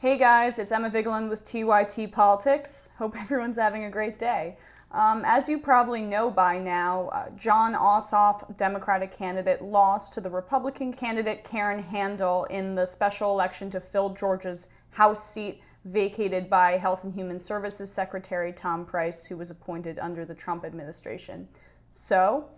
Hey guys, it's Emma Vigeland with TYT Politics. Hope everyone's having a great day. As you probably know by now, John Ossoff, Democratic candidate, lost to the Republican candidate Karen Handel in the special election to fill Georgia's House seat vacated by Health and Human Services Secretary Tom Price, who was appointed under the Trump administration. So,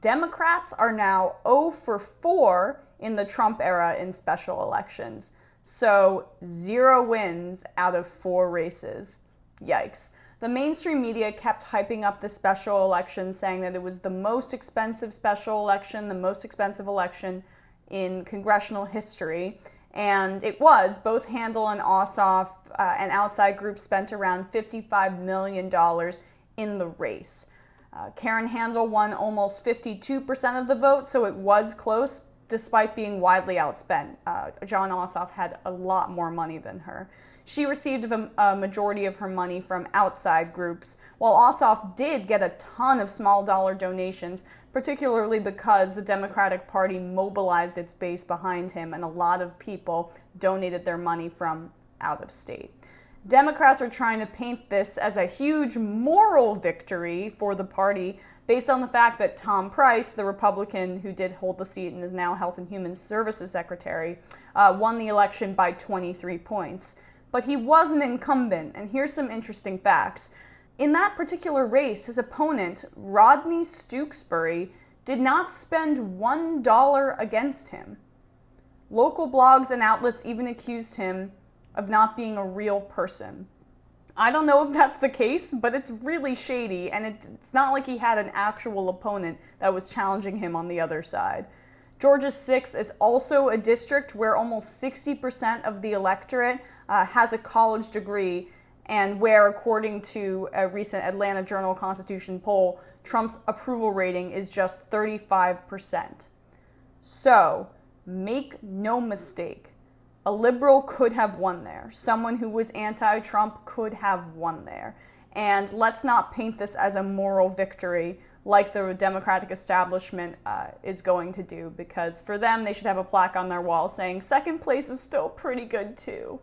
Democrats are now 0 for 4 in the Trump era in special elections. So, 0 wins out of 4 races. Yikes. The mainstream media kept hyping up the special election, saying that it was the most expensive special election, the most expensive election in congressional history. And it was. Both Handel and Ossoff and outside groups spent around $55 million in the race. Karen Handel won almost 52% of the vote, so it was close, despite being widely outspent. John Ossoff had a lot more money than her. She received a majority of her money from outside groups, while Ossoff did get a ton of small dollar donations, particularly because the Democratic Party mobilized its base behind him and a lot of people donated their money from out of state. Democrats are trying to paint this as a huge moral victory for the party based on the fact that Tom Price, the Republican who did hold the seat and is now Health and Human Services Secretary, won the election by 23 points. But he was an incumbent, and here's some interesting facts. In that particular race, his opponent, Rodney Stooksbury, did not spend $1 against him. Local blogs and outlets even accused him of not being a real person. I don't know if that's the case, but it's really shady, and it's not like he had an actual opponent that was challenging him on the other side. Georgia's 6th is also a district where almost 60% of the electorate has a college degree, and where, according to a recent Atlanta Journal-Constitution poll, Trump's approval rating is just 35%. So, make no mistake, a liberal could have won there. Someone who was anti-Trump could have won there. And let's not paint this as a moral victory like the Democratic establishment is going to do, because for them, they should have a plaque on their wall saying, second place is still pretty good too.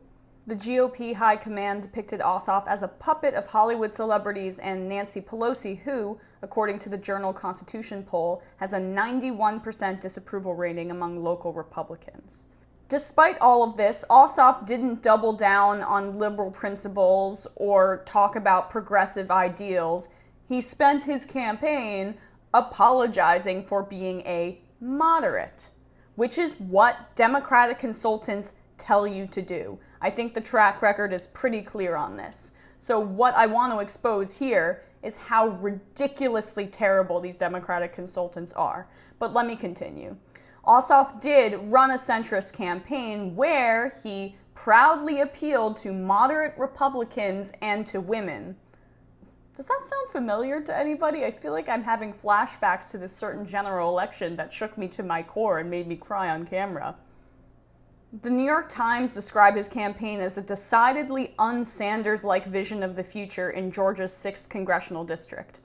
The GOP high command depicted Ossoff as a puppet of Hollywood celebrities and Nancy Pelosi, who, according to the Journal-Constitution poll, has a 91% disapproval rating among local Republicans. Despite all of this, Ossoff didn't double down on liberal principles or talk about progressive ideals. He spent his campaign apologizing for being a moderate, which is what Democratic consultants tell you to do. I think the track record is pretty clear on this. So what I want to expose here is how ridiculously terrible these Democratic consultants are. But let me continue. Ossoff did run a centrist campaign where he proudly appealed to moderate Republicans and to women. Does that sound familiar to anybody? I feel like I'm having flashbacks to this certain general election that shook me to my core and made me cry on camera. The New York Times described his campaign as a decidedly un-Sanders-like vision of the future in Georgia's 6th congressional district.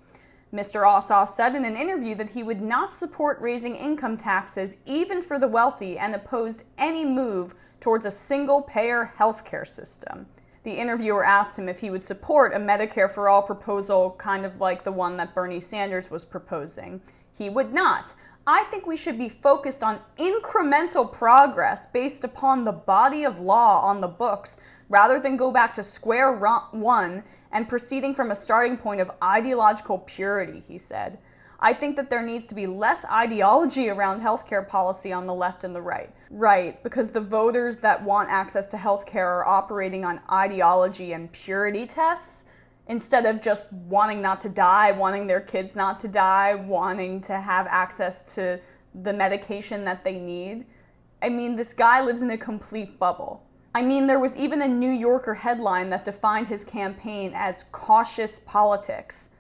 Mr. Ossoff said in an interview that he would not support raising income taxes even for the wealthy and opposed any move towards a single-payer healthcare system. The interviewer asked him if he would support a Medicare for All proposal, kind of like the one that Bernie Sanders was proposing. He would not. I think we should be focused on incremental progress based upon the body of law on the books, rather than go back to square one and proceeding from a starting point of ideological purity, he said. I think that there needs to be less ideology around healthcare policy on the left and the right. Right, because the voters that want access to healthcare are operating on ideology and purity tests, instead of just wanting not to die, wanting their kids not to die, wanting to have access to the medication that they need. I mean, this guy lives in a complete bubble. I mean, there was even a New Yorker headline that defined his campaign as cautious politics.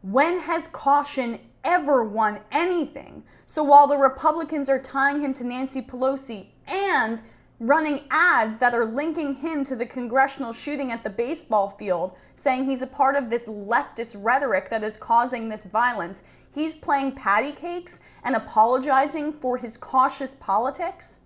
When has caution ever won anything? So while the Republicans are tying him to Nancy Pelosi and running ads that are linking him to the congressional shooting at the baseball field, saying he's a part of this leftist rhetoric that is causing this violence, he's playing patty cakes and apologizing for his cautious politics?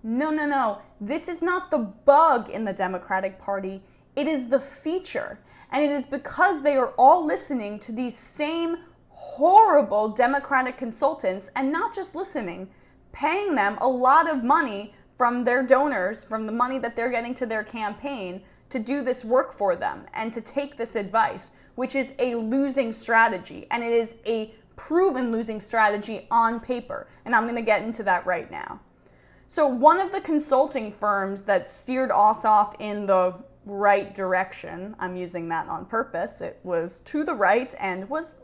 No, no, no. This is not the bug in the Democratic Party. It is the feature. And it is because they are all listening to these same horrible Democratic consultants, and not just listening, paying them a lot of money from their donors, from the money that they're getting to their campaign, to do this work for them and to take this advice, which is a losing strategy. And it is a proven losing strategy on paper. And I'm going to get into that right now. So one of the consulting firms that steered Ossoff in the right direction, I'm using that on purpose, it was to the right and was,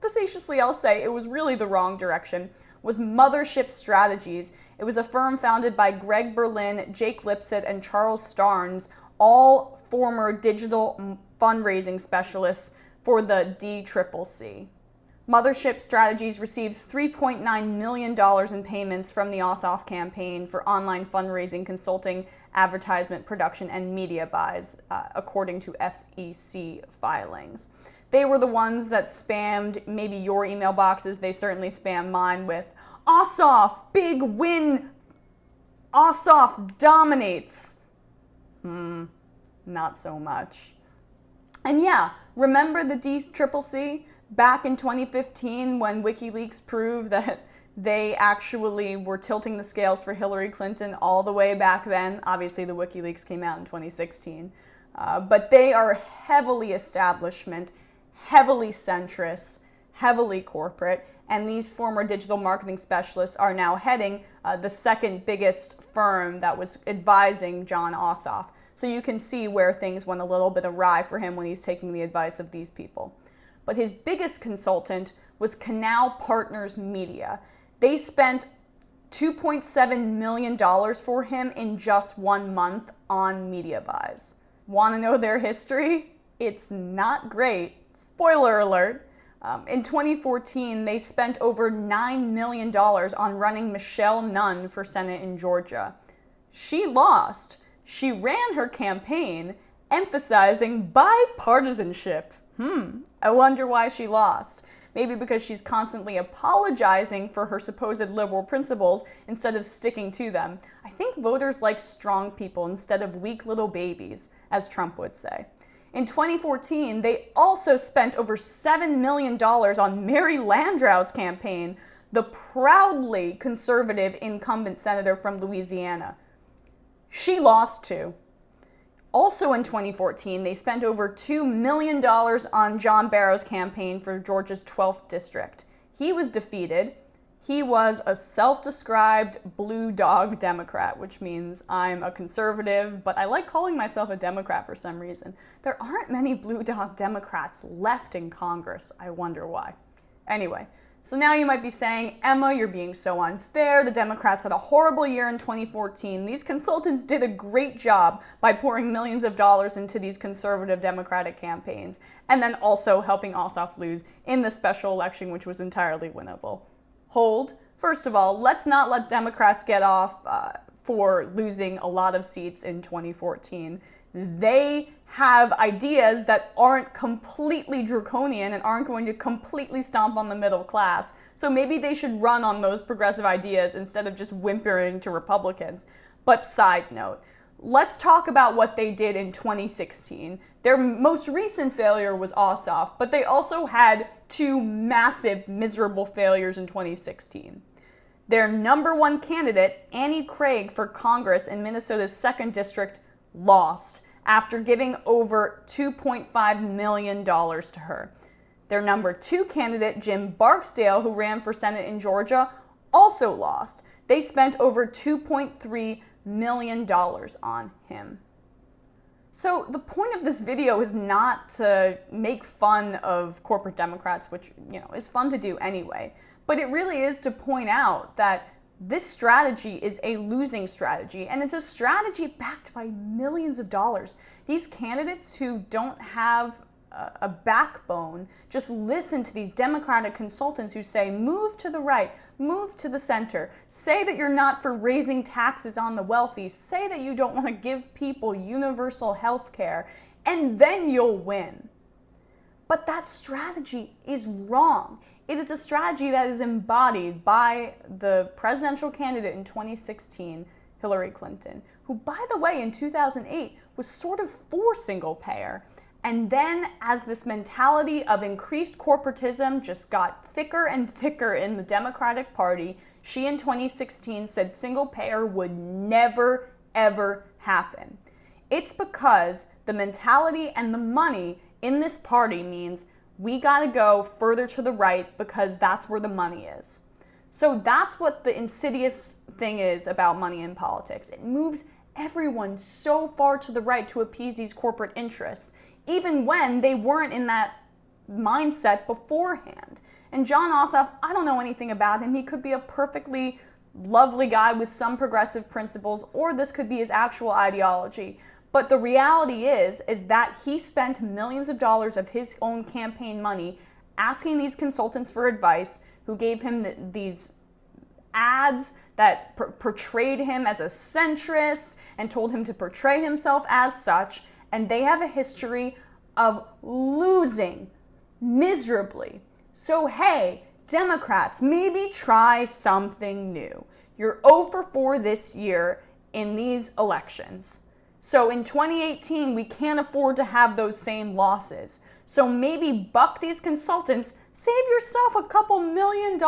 facetiously I'll say, it was really the wrong direction, was Mothership Strategies. It was a firm founded by Greg Berlin, Jake Lipset, and Charles Starnes, all former digital fundraising specialists for the DCCC. Mothership Strategies received $3.9 million in payments from the Ossoff campaign for online fundraising, consulting, advertisement, production, and media buys, according to FEC filings. They were the ones that spammed maybe your email boxes. They certainly spammed mine with, Ossoff, big win, Ossoff dominates. Not so much. And yeah, remember the DCCC? Back in 2015, when WikiLeaks proved that they actually were tilting the scales for Hillary Clinton all the way back then. Obviously, the WikiLeaks came out in 2016. But they are heavily establishment, heavily centrist, heavily corporate, and these former digital marketing specialists are now heading the second biggest firm that was advising Jon Ossoff. So you can see where things went a little bit awry for him when he's taking the advice of these people. But his biggest consultant was Canal Partners Media. They spent $2.7 million for him in just 1 month on media buys. Want to know their history? It's not great. Spoiler alert. In 2014, they spent over $9 million on running Michelle Nunn for Senate in Georgia. She lost. She ran her campaign emphasizing bipartisanship. I wonder why she lost. Maybe because she's constantly apologizing for her supposed liberal principles instead of sticking to them. I think voters like strong people instead of weak little babies, as Trump would say. In 2014, they also spent over $7 million on Mary Landrieu's campaign, the proudly conservative incumbent senator from Louisiana. She lost too. Also in 2014, they spent over $2 million on John Barrow's campaign for Georgia's 12th district. He was defeated. He was a self-described blue dog Democrat, which means I'm a conservative, but I like calling myself a Democrat for some reason. There aren't many blue dog Democrats left in Congress. I wonder why. Anyway, so now you might be saying, Emma, you're being so unfair. The Democrats had a horrible year in 2014. These consultants did a great job by pouring millions of dollars into these conservative Democratic campaigns, and then also helping Ossoff lose in the special election, which was entirely winnable. Hold. First of all, let's not let Democrats get off for losing a lot of seats in 2014. They have ideas that aren't completely draconian and aren't going to completely stomp on the middle class. So maybe they should run on those progressive ideas instead of just whimpering to Republicans. But side note, let's talk about what they did in 2016. Their most recent failure was Ossoff, but they also had 2 massive, miserable failures in 2016. Their number 1 candidate, Annie Craig, for Congress in Minnesota's 2nd District, lost after giving over $2.5 million to her. Their number 2 candidate, Jim Barksdale, who ran for Senate in Georgia, also lost. They spent over $2.3 million on him. So the point of this video is not to make fun of corporate Democrats, which, is fun to do anyway, but it really is to point out that this strategy is a losing strategy, and it's a strategy backed by millions of dollars. These candidates who don't have a backbone just listen to these Democratic consultants who say, move to the right, move to the center, say that you're not for raising taxes on the wealthy, say that you don't want to give people universal health care, and then you'll win. But that strategy is wrong. It is a strategy that is embodied by the presidential candidate in 2016, Hillary Clinton, who, by the way, in 2008 was sort of for single payer. And then as this mentality of increased corporatism just got thicker and thicker in the Democratic Party, she in 2016 said single payer would never, ever happen. It's because the mentality and the money in this party means we got to go further to the right because that's where the money is. So that's what the insidious thing is about money in politics. It moves everyone so far to the right to appease these corporate interests, even when they weren't in that mindset beforehand. And Jon Ossoff, I don't know anything about him. He could be a perfectly lovely guy with some progressive principles, or this could be his actual ideology. But the reality is that he spent millions of dollars of his own campaign money asking these consultants for advice, who gave him these ads that portrayed him as a centrist and told him to portray himself as such. And they have a history of losing miserably. So hey, Democrats, maybe try something new. You're 0 for 4 this year in these elections. So in 2018, we can't afford to have those same losses. So maybe buck these consultants, save yourself a couple $1 million,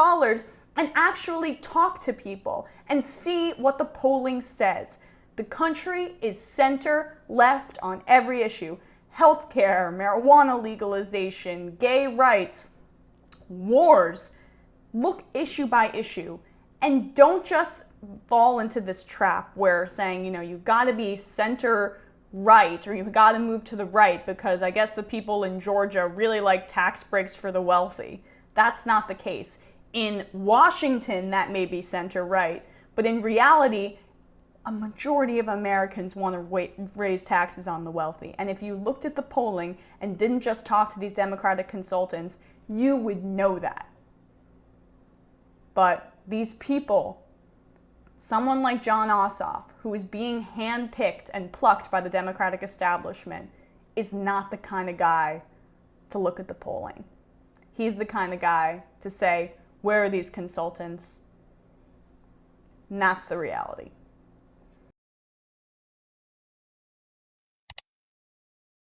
and actually talk to people and see what the polling says. The country is center-left on every issue. Healthcare, marijuana legalization, gay rights, wars. Look issue by issue. And don't just fall into this trap where saying, you got to be center-right or you've got to move to the right because I guess the people in Georgia really like tax breaks for the wealthy. That's not the case. In Washington, that may be center-right, but in reality, a majority of Americans want to raise taxes on the wealthy. And if you looked at the polling and didn't just talk to these Democratic consultants, you would know that. But these people, someone like Jon Ossoff, who is being handpicked and plucked by the Democratic establishment, is not the kind of guy to look at the polling. He's the kind of guy to say, where are these consultants? And that's the reality.